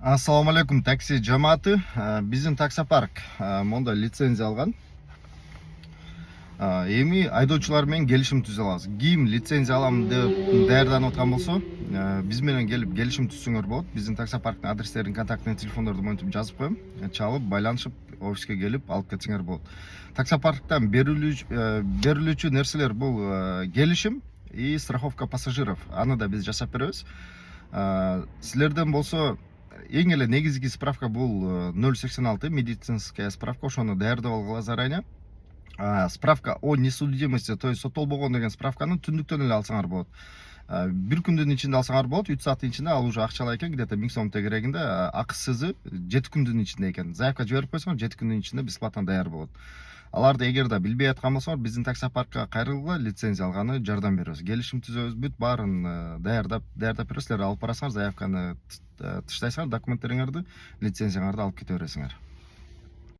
Assalamu алейкум такси жамааты. Биздин таксопарк монда лицензия алган. Эми айдоочулар менен келишим түзө алабыз. Ким лицензия алам деп даярданып аткан болсо, биз менен келип келишим түзсөңөр болот. Биздин таксопарктын адрестерин, контактный телефондорду монтип жазып коем. Чалып, байланышып, офиске келип алып кетсеңер болот. Таксопарктан берилүүчү нерселер бул келишим и страховка пассажиров. Аны да биз жасап беребиз. Силерден болсо эң эле негизги справка бул 086 медицинская справка, ошону даярдап алгыла заранее. Справка о несудимости, то есть соттолбогон деген справканы түндүктөн эле алсаңар болот. Бир күндүн ичинде алсаңар болот, 3 сааттын ичинде, ал уже акчалуу экен, где-то 1000 сом тегерегинде, акысызы 7 күндүн ичинде экен. Заявка жиберип койсоңор 7 күндүн ичинде бесплатно даяр болот. Аларды эгер да билбей аткан болсоңор, биздин таксопаркка кайрылгыла, лицензия алганы жардам беребиз. Келишим түзөбүз, бүт баарын даярдап бересиздер, алып барасыңар, заявканы тыштайсыңар, документтериңерди, лицензияңарды алып кете бересиңер.